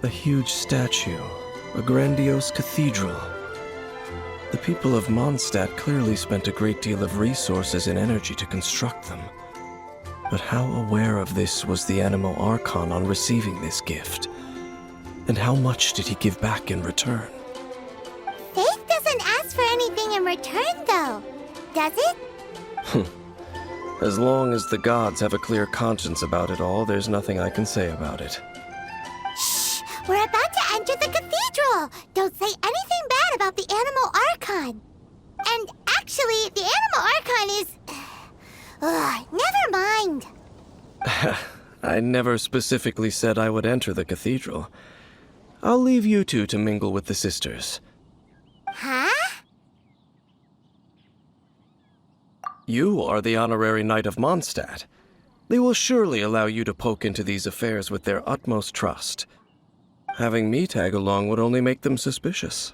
A huge statue, a grandiose cathedral. The people of Mondstadt clearly spent a great deal of resources and energy to construct them. But how aware of this was the Animo Archon on receiving this gift? And how much did he give back in return? Faith doesn't ask for anything in return, though, does it? As long as the gods have a clear conscience about it all, there's nothing I can say about it. Shh! We're about to enter the cathedral! Don't say anything bad about the Animo Archon! And actually, the Animo Archon is... never mind! I never specifically said I would enter the cathedral. I'll leave you two to mingle with the sisters. Huh? You are the honorary knight of Mondstadt. They will surely allow you to poke into these affairs with their utmost trust. Having me tag along would only make them suspicious.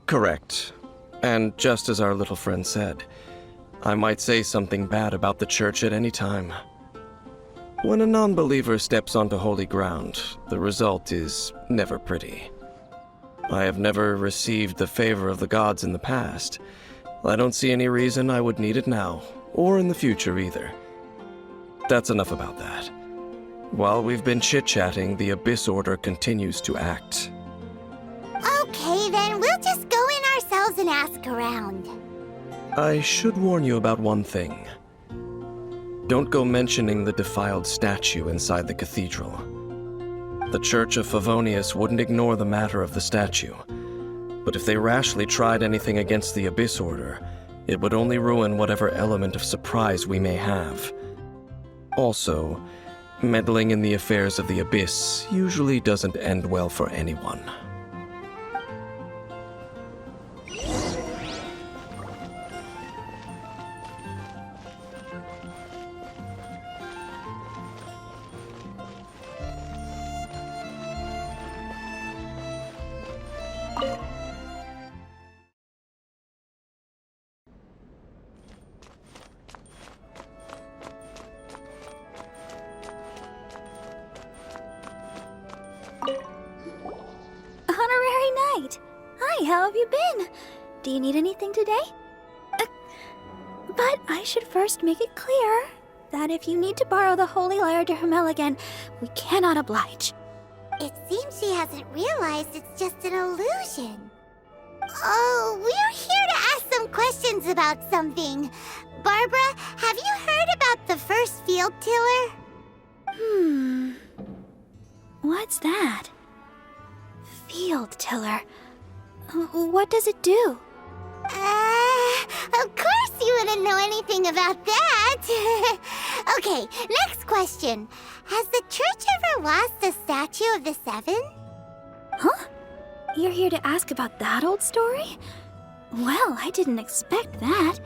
Correct. And just as our little friend said, I might say something bad about the church at any time. When a non-believer steps onto holy ground, the result is never pretty. I have never received the favor of the gods in the past. I don't see any reason I would need it now, or in the future either. That's enough about that. While we've been chit-chatting, the Abyss Order continues to act. Okay, then we'll just go in ourselves and ask around. I should warn you about one thing. Don't go mentioning the defiled statue inside the cathedral. The Church of Favonius wouldn't ignore the matter of the statue, but if they rashly tried anything against the Abyss Order, it would only ruin whatever element of surprise we may have. Also, meddling in the affairs of the Abyss usually doesn't end well for anyone. Honorary Knight! Hi, how have you been? Do you need anything today? But I should first make it clear that if you need to borrow the Holy Lyre to Hermel again, we cannot oblige. It seems she hasn't realized it's just an illusion. Oh, we're here to ask some questions about something. Barbara, have you heard about the first field tiller? What's that? Field tiller. What does it do? Of course you wouldn't know anything about that. Okay, next question. Has the church ever lost a statue of the Seven? Huh? You're here to ask about that old story? Well, I didn't expect that.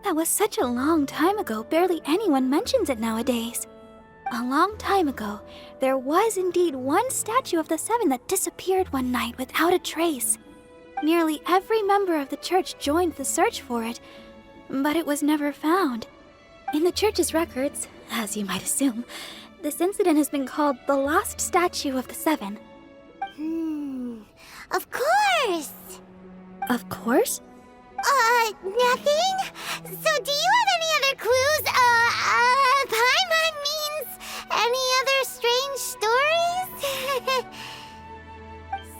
That was such a long time ago, barely anyone mentions it nowadays. A long time ago, there was indeed one statue of the Seven that disappeared one night without a trace. Nearly every member of the church joined the search for it, but it was never found. In the church's records, as you might assume, this incident has been called the Lost Statue of the Seven. Of course! Of course? Nothing? So do you have any other clues? Paimon means any other strange stories?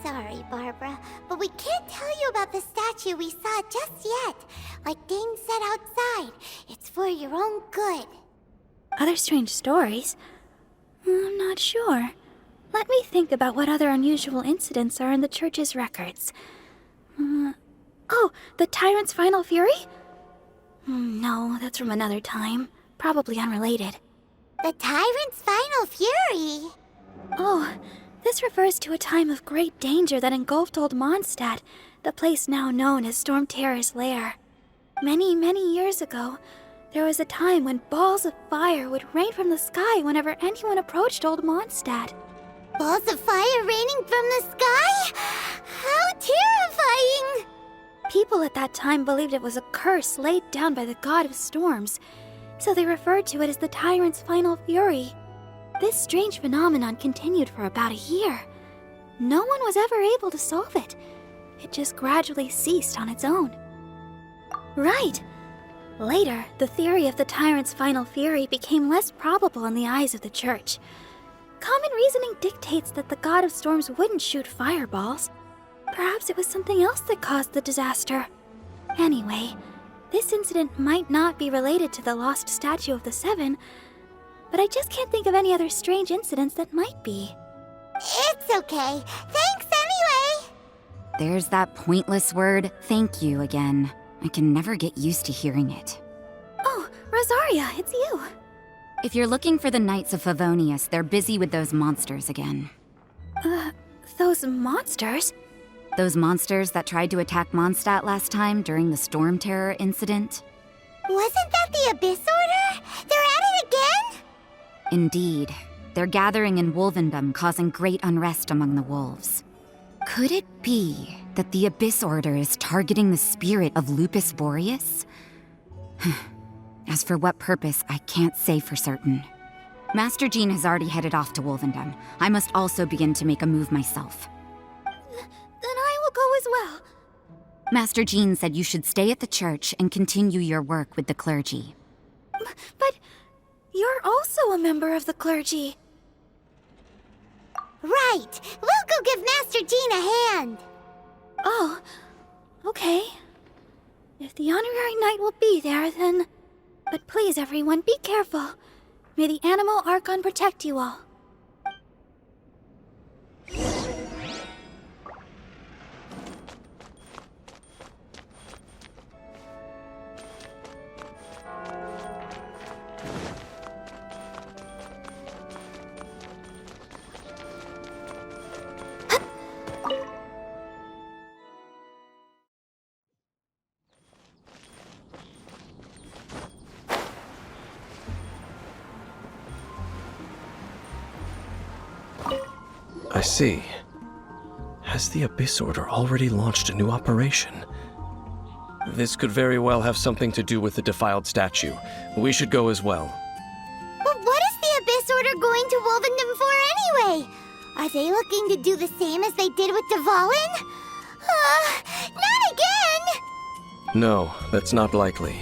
Sorry, Barbara, but we can't tell you about the statue we saw just yet. Like Dane said outside, it's for your own good. Other strange stories? I'm not sure. Let me think about what other unusual incidents are in the church's records. Oh, the Tyrant's Final Fury? No, that's from another time. Probably unrelated. The Tyrant's Final Fury? Oh, this refers to a time of great danger that engulfed Old Mondstadt, the place now known as Storm Terror's lair. Many, many years ago, there was a time when balls of fire would rain from the sky whenever anyone approached Old Mondstadt. Balls of fire raining from the sky? How terrifying! People at that time believed it was a curse laid down by the god of storms, so they referred to it as the tyrant's final fury. This strange phenomenon continued for about a year. No one was ever able to solve it. It just gradually ceased on its own. Right. Later, the theory of the tyrant's final fury became less probable in the eyes of the church. Common reasoning dictates that the god of storms wouldn't shoot fireballs. Perhaps it was something else that caused the disaster. Anyway, this incident might not be related to the lost statue of the Seven, but I just can't think of any other strange incidents that might be. It's okay. Thanks anyway! There's that pointless word, thank you, again. I can never get used to hearing it. Oh, Rosaria, it's you. If you're looking for the Knights of Favonius, they're busy with those monsters again. Those monsters? Those monsters that tried to attack Mondstadt last time during the Storm Terror incident? Wasn't that the Abyss Order? They're at it again? Indeed. They're gathering in Wolvendom, causing great unrest among the wolves. Could it be that the Abyss Order is targeting the spirit of Lupus Boreas? As for what purpose, I can't say for certain. Master Jean has already headed off to Wolvendom. I must also begin to make a move myself. Then I will go as well. Master Jean said you should stay at the church and continue your work with the clergy. But you're also a member of the clergy. Right! We'll go give Master Jean a hand! Oh, okay. If the honorary knight will be there, then... But please, everyone, be careful. May the animal Archon protect you all. I see. Has the Abyss Order already launched a new operation? This could very well have something to do with the defiled statue. We should go as well. But what is the Abyss Order going to Wolvendom for anyway? Are they looking to do the same as they did with Dvalin? Not again! No, that's not likely.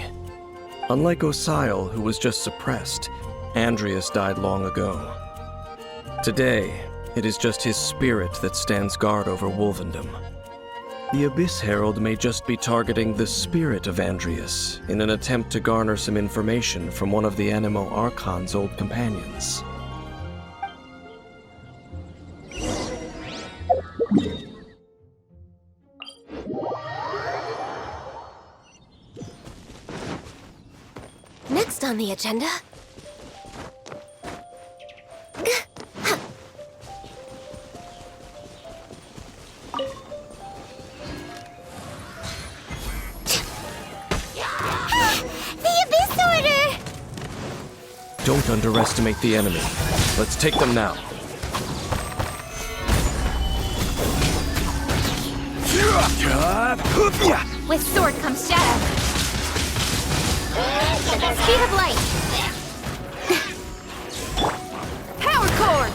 Unlike Osile, who was just suppressed, Andreas died long ago. Today, it is just his spirit that stands guard over Wolvendom. The Abyss Herald may just be targeting the spirit of Andreas in an attempt to garner some information from one of the Animo Archon's old companions. Next on the agenda... Don't underestimate the enemy. Let's take them now. With sword comes shadow. Speed of light. Power cord.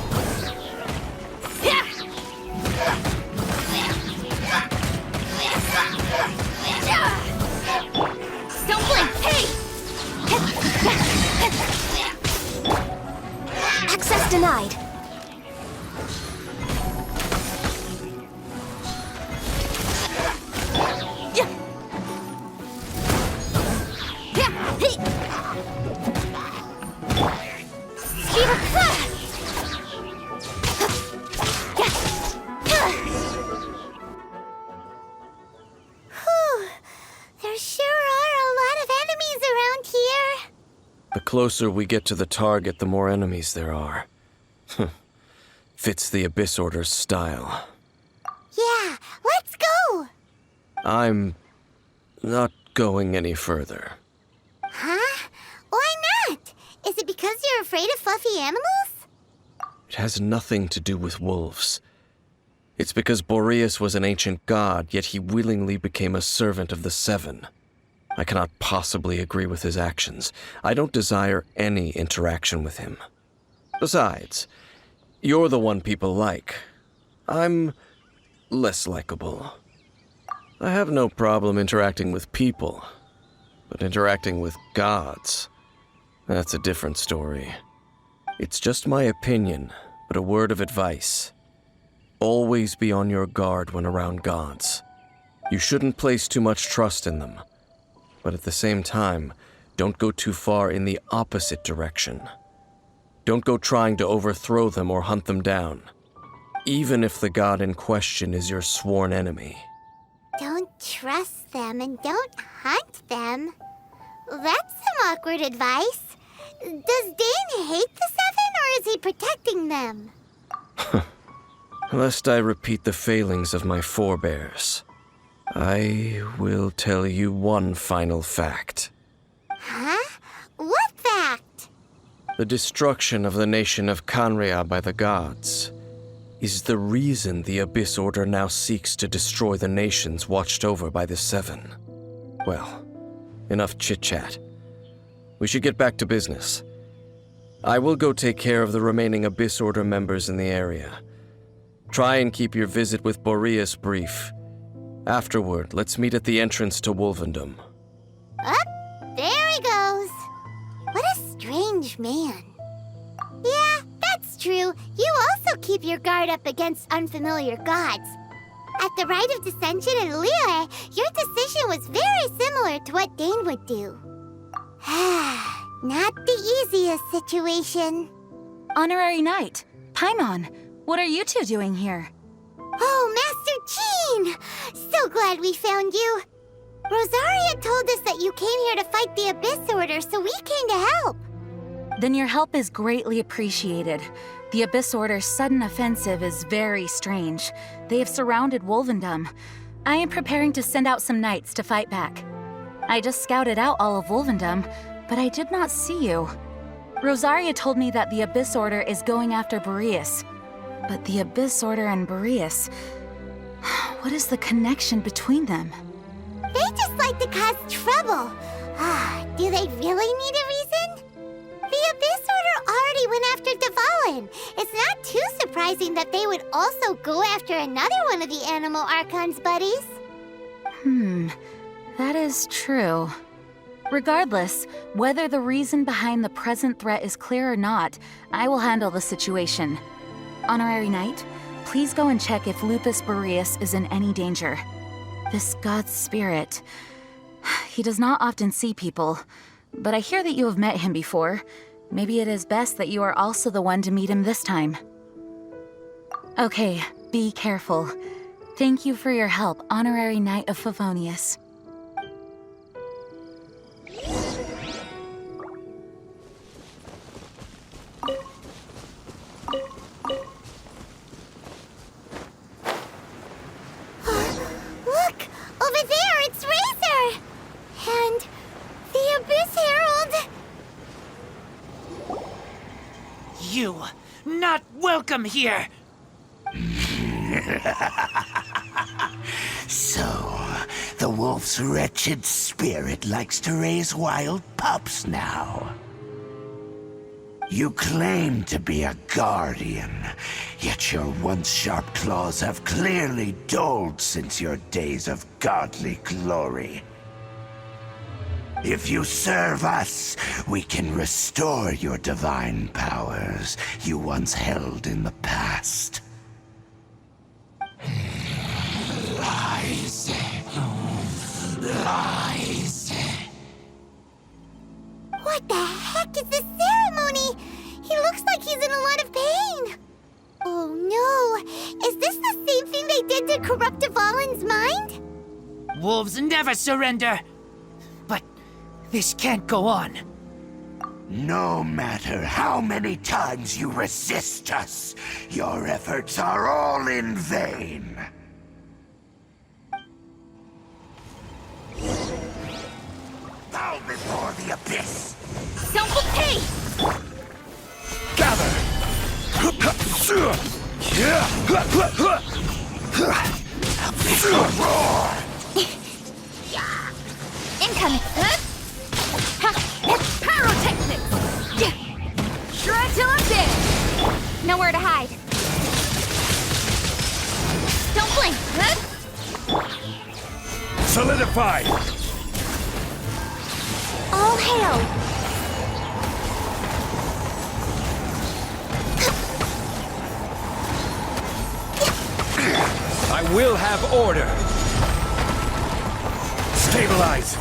Don't blink. Hey. Access denied. There sure are a lot of enemies around here. The closer we get to the target, the more enemies there are. Fits the Abyss Order's style. Yeah, let's go! I'm not going any further. Huh? Why not? Is it because you're afraid of fluffy animals? It has nothing to do with wolves. It's because Boreas was an ancient god, yet he willingly became a servant of the Seven. I cannot possibly agree with his actions. I don't desire any interaction with him. Besides, you're the one people like. I'm less likable. I have no problem interacting with people, but interacting with gods, that's a different story. It's just my opinion, but a word of advice. Always be on your guard when around gods. You shouldn't place too much trust in them, but at the same time, don't go too far in the opposite direction. Don't go trying to overthrow them or hunt them down, even if the god in question is your sworn enemy. Don't trust them and don't hunt them. That's some awkward advice. Does Dane hate the Seven, or is he protecting them? Lest I repeat the failings of my forebears, I will tell you one final fact. Huh? What fact? The destruction of the nation of Canria by the gods is the reason the Abyss Order now seeks to destroy the nations watched over by the Seven. Well, enough chit-chat. We should get back to business. I will go take care of the remaining Abyss Order members in the area. Try and keep your visit with Boreas brief. Afterward, let's meet at the entrance to Wolvendom. Up, there he goes. What a strange man. Yeah, that's true. You also keep your guard up against unfamiliar gods. At the Rite of Dissension in Liyue, your decision was very similar to what Dane would do. Not the easiest situation. Honorary Knight, Paimon, what are you two doing here? Oh, Master Jean! So glad we found you. Rosaria told us that you came here to fight the Abyss Order, so we came to help. Then your help is greatly appreciated. The Abyss Order's sudden offensive is very strange. They have surrounded Wolvendom. I am preparing to send out some knights to fight back. I just scouted out all of Wolvendom, but I did not see you. Rosaria told me that the Abyss Order is going after Boreas. But the Abyss Order and Boreas... what is the connection between them? They just like to cause trouble. Do they really need a reason? The Abyss Order already went after Dvalin. It's not too surprising that they would also go after another one of the Animal Archon's buddies. That is true. Regardless, whether the reason behind the present threat is clear or not, I will handle the situation. Honorary Knight, please go and check if Lupus Boreas is in any danger. This god's spirit... he does not often see people, but I hear that you have met him before. Maybe it is best that you are also the one to meet him this time. Okay, be careful. Thank you for your help, Honorary Knight of Favonius. Look! Over there, it's Razor! And the Abyss Herald! You, not welcome here! So, the wolf's wretched spirit likes to raise wild pups now. You claim to be a guardian, yet your once sharp claws have clearly dulled since your days of godly glory. If you serve us, we can restore your divine powers you once held in the past. Lies. Lies. What the heck is this ceremony? He looks like he's in a lot of pain. Oh no, is this the same thing they did to corrupt Dvalin's mind? Wolves never surrender! But this can't go on. No matter how many times you resist us, your efforts are all in vain. Bow before the abyss! Hey! Gather! Abyss roar! Incoming! Pyrotechnics! Shred till I'm dead! Nowhere to hide. Don't blink! Solidify! All hail! I will have order! Stabilize!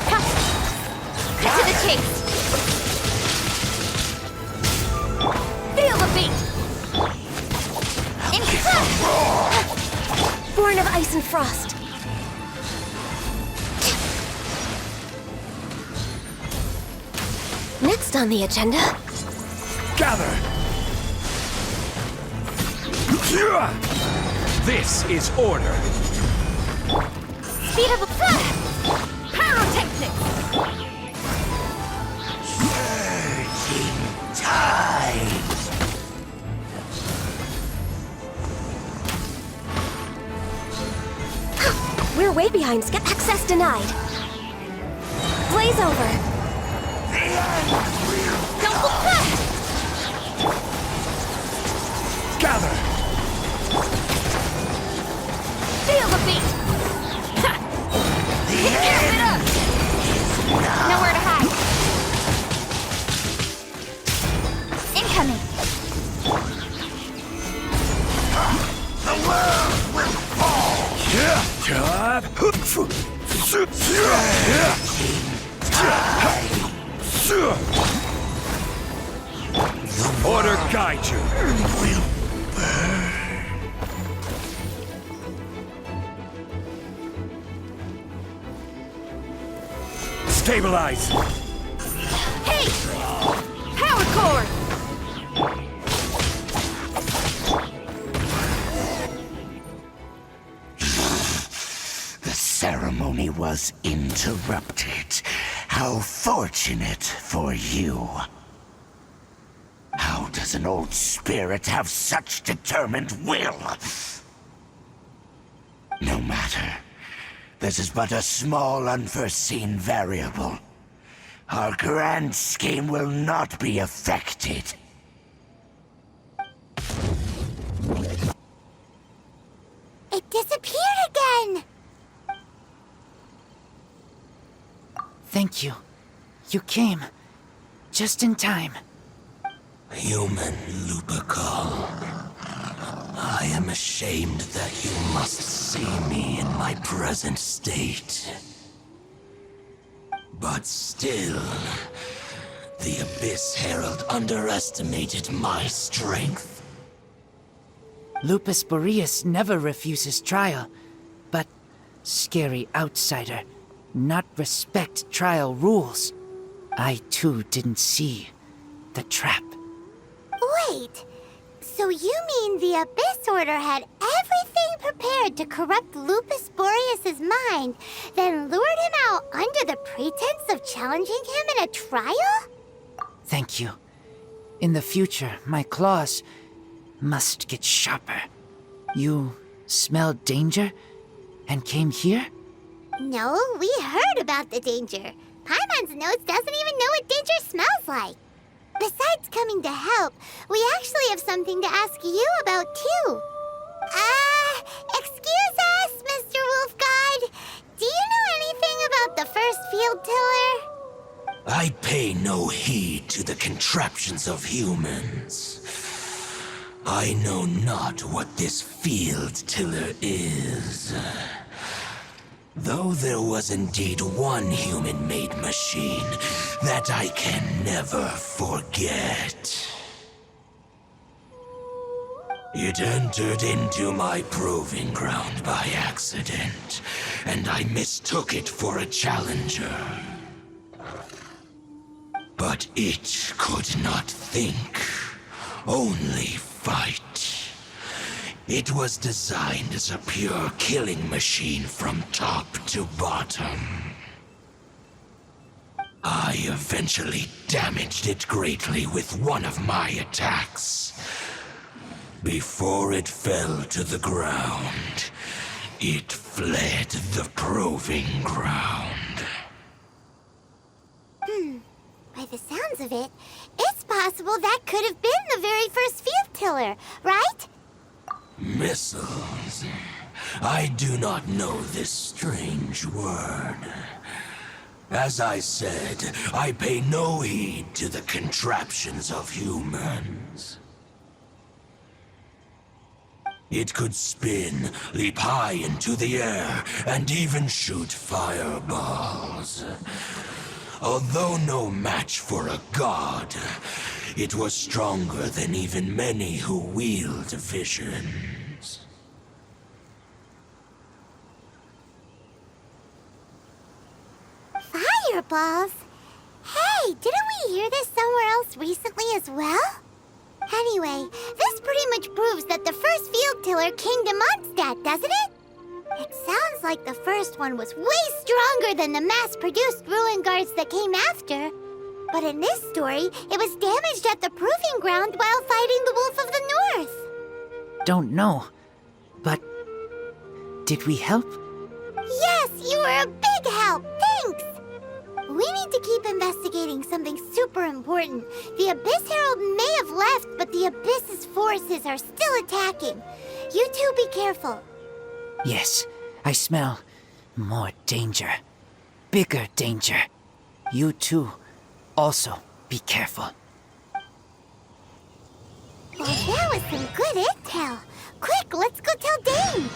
Cut to the chase! Feel the beat! Born of ice and frost. Next on the agenda... Gather! This is order! Speed of a... Pyrotechnics! Surging tide! We're way behind. Get access denied. Blaze over. The end will Don't look back! gather! Feel the beat! Ha! The Give it end up! is now! Nowhere to hide. Incoming. The world will fall! Order guide you! Will burn. Stabilize! Hey! Power cord! The ceremony was interrupted. How fortunate for you. How does an old spirit have such determined will? No matter. This is but a small unforeseen variable. Our grand scheme will not be affected. It disappeared again! Thank you. You came. Just in time. Human Lupercal. I am ashamed that you must see me in my present state. But still, the Abyss Herald underestimated my strength. Lupus Boreas never refuses trial, but scary outsider, not respect trial rules. I too didn't see the trap. Wait, so you mean the Abyss Order had everything prepared to corrupt Lupus Boreas' mind, then lured him out under the pretense of challenging him in a trial? Thank you. In the future, my claws must get sharper. You smelled danger and came here? No, we heard about the danger. Paimon's notes doesn't even know what danger smells like. Besides coming to help, we actually have something to ask you about, too. Excuse us, Mr. Wolf God. Do you know anything about the first field tiller? I pay no heed to the contraptions of humans. I know not what this field tiller is. Though there was indeed one human-made machine that I can never forget. It entered into my proving ground by accident, and I mistook it for a challenger. But it could not think, only fight. It was designed as a pure killing machine from top to bottom. I eventually damaged it greatly with one of my attacks. Before it fell to the ground, it fled the proving ground. By the sounds of it, it's possible that could have been the very first field tiller, right? Missiles. I do not know this strange word. As I said, I pay no heed to the contraptions of humans. It could spin, leap high into the air, and even shoot fireballs. Although no match for a god, it was stronger than even many who wield visions. Fireballs? Hey, didn't we hear this somewhere else recently as well? Anyway, this pretty much proves that the first field tiller came to Mondstadt, doesn't it? It sounds like the first one was way stronger than the mass-produced ruin guards that came after. But in this story, it was damaged at the proving ground while fighting the Wolf of the North. Don't know. But did we help? Yes, you were a big help. Thanks. We need to keep investigating something super important. The Abyss Herald may have left, but the Abyss's forces are still attacking. You two be careful. Yes, I smell more danger. Bigger danger. You too. Also, be careful. Well, that was some good intel. Quick, let's go tell Dane.